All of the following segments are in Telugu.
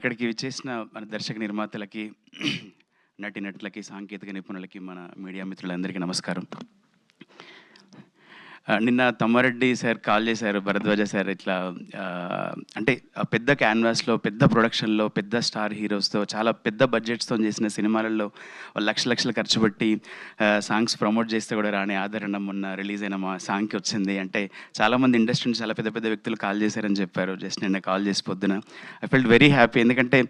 ఇక్కడికి విచ్చేసిన మన దర్శక నిర్మాతలకి, నటీనటులకి, సాంకేతిక నిపుణులకి, మన మీడియా మిత్రులందరికీ నమస్కారం. నిన్న తమ్మారెడ్డి సార్ కాల్ చేశారు, భరద్వాజ సార్ ఇట్లా అంటే పెద్ద క్యాన్వాస్లో, పెద్ద ప్రొడక్షన్లో, పెద్ద స్టార్ హీరోస్తో, చాలా పెద్ద బడ్జెట్స్తో చేసిన సినిమాలలో లక్షలు ఖర్చు పెట్టి సాంగ్స్ ప్రమోట్ చేస్తే కూడా రాని ఆదరణ మొన్న రిలీజ్ అయిన మా సాంగ్కి వచ్చింది. అంటే చాలామంది ఇండస్ట్రీ నుంచి చాలా పెద్ద పెద్ద వ్యక్తులు కాల్ చేశారని చెప్పారు. జస్ట్ నిన్న కాల్ చేసి పొద్దున ఐ ఫెల్ట్ వెరీ హ్యాపీ. ఎందుకంటే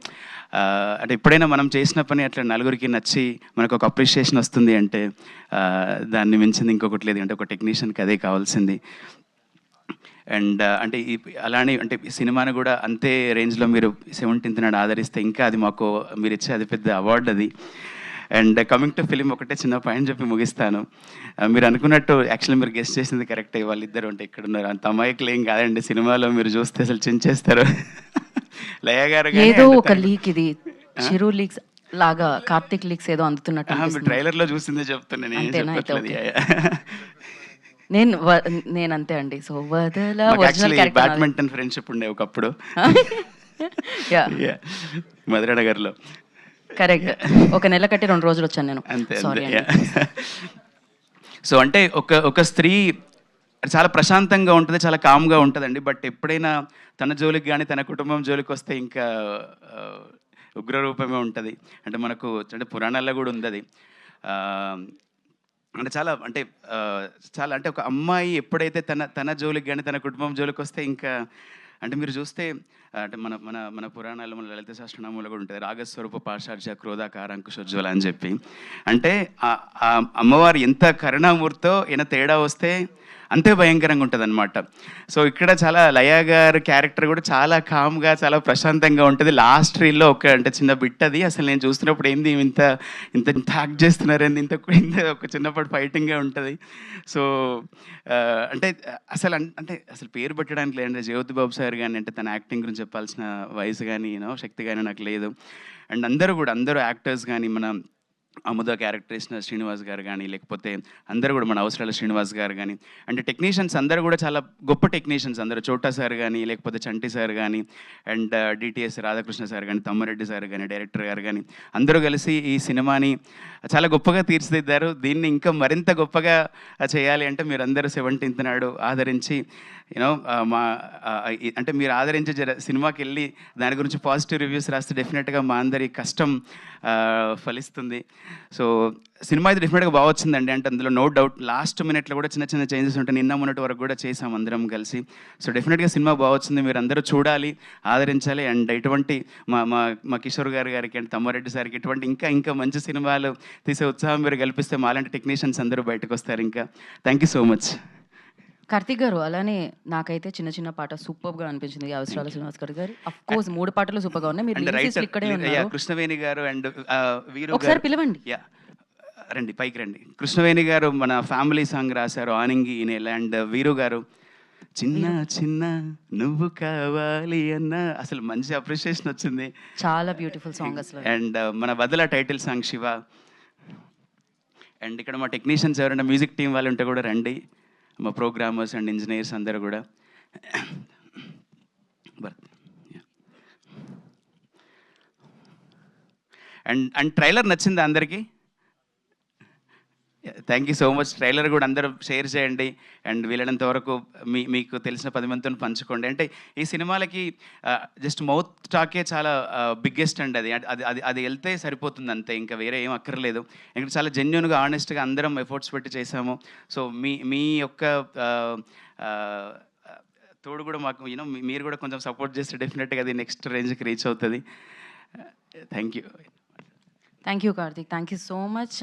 అంటే ఎప్పుడైనా మనం చేసిన పని అట్లా నలుగురికి నచ్చి మనకు ఒక అప్రిషియేషన్ వస్తుంది అంటే దాన్ని మించింది ఇంకొకటి లేదు. అంటే ఒక టెక్నీషియన్కి అదే కావాల్సింది. అండ్ అంటే అలానే అంటే సినిమాని కూడా అంతే రేంజ్లో మీరు 17th నాడు ఆదరిస్తే ఇంకా అది మాకు మీరు ఇచ్చే అది పెద్ద అవార్డు అది. అండ్ కమింగ్ టు ఫిలిం ఒకటే చిన్న పాయింట్ చెప్పి ముగిస్తాను. మీరు అనుకున్నట్టు యాక్చువల్లీ మీరు గెస్ట్ చేసింది కరెక్టే. వాళ్ళిద్దరు అంటే ఇక్కడ ఉన్నారు, అంత అమాయకులు ఏం కాదండి. సినిమాలో మీరు చూస్తే అసలు చించేస్తారు. లయ గారు ఏదో ఒక లీక్, ఇది చిరు లీక్స్ లాగా, కార్తిక్ లీక్స్ ఏదో అందుతున్నట్టు ట్రైలర్ లో చూసిందే చెప్తున్నాను. నేను అంతే అండి. సో బ్యాడ్మింటన్ ఫ్రెండ్షిప్ ఉండే ఒకప్పుడు మధురనగర్లో. కరెక్ట్. ఒక నెల కట్టి 2 రోజులు వచ్చాను నేను. అంతే. సో అంటే ఒక స్త్రీ చాలా ప్రశాంతంగా ఉంటుంది, చాలా కామ్గా ఉంటుందండి. బట్ ఎప్పుడైనా తన జోలికి కానీ తన కుటుంబం జోలికి వస్తే ఇంకా ఉగ్రరూపమే ఉంటుంది. అంటే మనకు అంటే పురాణాల్లో కూడా ఉంది అది. అంటే చాలా అంటే ఒక అమ్మాయి ఎప్పుడైతే తన జోలికి కానీ తన కుటుంబం జోలికి వస్తే ఇంకా అంటే మీరు చూస్తే అంటే మన మన మన పురాణాల్లో, మన లలిత శాస్త్రనామంలో కూడా ఉంటుంది, రాగస్వరూప పాషాఢ్య క్రోధాకారంకుశోజ్వల అని చెప్పి. అంటే ఆ అమ్మవారు ఎంత కరుణామూర్తో ఈయన తేడా వస్తే అంతే భయంకరంగా ఉంటుంది అనమాట. సో ఇక్కడ చాలా లయ గారు క్యారెక్టర్ కూడా చాలా కామ్గా, చాలా ప్రశాంతంగా ఉంటుంది. లాస్ట్ రీల్లో అంటే చిన్న బిట్ అది అసలు నేను చూస్తున్నప్పుడు ఏంది ఇంత ఇంత ఇంత యాక్ట్ చేస్తున్నారేంది, ఇంత ఒక చిన్నప్పటి ఫైటింగ్గా ఉంటుంది. సో అంటే అసలు పేరు పెట్టడానికి లేదంటే జ్యోతి బాబు సార్ కానీ అంటే తన యాక్టింగ్ గురించి చెప్పాల్సిన వయసు కానీ శక్తి కానీ నాకు లేదు. అండ్ అందరూ యాక్టర్స్ కానీ, మన అముద క్యారెక్టర్ ఇచ్చిన శ్రీనివాస్ గారు కానీ, లేకపోతే అందరూ కూడా మన అవసరాల శ్రీనివాస్ గారు కానీ, అంటే టెక్నీషియన్స్ అందరూ కూడా చాలా గొప్ప టెక్నీషియన్స్ అందరూ. చోటా సార్ కానీ, లేకపోతే చంటి సార్ కానీ, అండ్ డిటిఎస్ రాధాకృష్ణ సార్ కానీ, తమ్మారెడ్డి సార్ కానీ, డైరెక్టర్ గారు కానీ, అందరూ కలిసి ఈ సినిమాని చాలా గొప్పగా తీర్చిదిద్దారు. దీన్ని ఇంకా మరింత గొప్పగా చేయాలి అంటే మీరందరూ 17th నాడు ఆదరించి అంటే మీరు ఆదరించి సినిమాకి వెళ్ళి దాని గురించి పాజిటివ్ రివ్యూస్ రాస్తే డెఫినెట్గా మా అందరి కష్టం ఫలిస్తుంది. సో సినిమా అయితే డెఫినెట్గా బాగా వచ్చిందండి. అంటే అందులో నో డౌట్ లాస్ట్ మినిట్లో కూడా చిన్న చిన్న చేంజెస్ ఉంటాయి. నిన్న మొన్నటి వరకు కూడా చేసాం అందరం కలిసి. సో డెఫినెట్గా సినిమా బాగా వచ్చింది. మీరు అందరూ చూడాలి, ఆదరించాలి. అండ్ ఇటువంటి మా కిషోర్ గారికి అండ్ తమ్మారెడ్డి సార్కి ఇటువంటి ఇంకా మంచి సినిమాలు తీసే ఉత్సాహం మీరు కల్పిస్తే మాలాంటి టెక్నీషియన్స్ అందరూ బయటకు వస్తారు. ఇంకా thank you so much. Karthik గారు, అలానే నాకైతే చిన్న పాట సూపర్ గా అనిపించింది. అవసరాల శ్రీనివాస్ గారు అఫ్ కోర్స్ 3 పాటలు సూపర్ గా ఉన్నాయి. మీరు ఇక్కడే ఉన్నారు. కృష్ణవేణి గారు అండ్ వీరు ఒకసారి పిలవండి. రండి, పైకి రండి. కృష్ణవేణి గారు మన ఫ్యామిలీ సాంగ్ రాశారు, ఆనింగి నేల. అండ్ వీరు గారు చిన్న చిన్న నువ్వు కావాలి అన్న, అసలు మంచి అప్రిషియేషన్ వచ్చింది. చాలా బ్యూటిఫుల్ సాంగ్ అసలు. అండ్ మన వదల టైటిల్ సాంగ్ శివ. అండ్ ఇక్కడ మా టెక్నీషియన్స్ ఎవరైనా మ్యూజిక్ టీం వాళ్ళు ఉంటే కూడా రండి, మా ప్రోగ్రామర్స్ అండ్ ఇంజనీర్స్ అందరూ కూడా. అండ్ ట్రైలర్ నచ్చిందా అందరికీ? Thank you so much. Trailer కూడా అందరూ షేర్ చేయండి అండ్ వీలైనంత వరకు మీకు తెలిసిన 10 మందితో పంచుకోండి. అంటే ఈ సినిమాలకి జస్ట్ మౌత్ టాకే చాలా బిగ్గెస్ట్ అండి. అది వెళ్తే సరిపోతుంది అంతే, ఇంకా వేరే ఏం అక్కర్లేదు. ఇంకా చాలా జెన్యున్గా, ఆనెస్ట్గా అందరం ఎఫర్ట్స్ పెట్టి చేసాము. సో మీ యొక్క తోడు కూడా మాకు మీరు కూడా కొంచెం సపోర్ట్ చేస్తే డెఫినెట్గా అది నెక్స్ట్ రేంజ్కి రీచ్ అవుతుంది. Thank you Karthik. Thank you so much.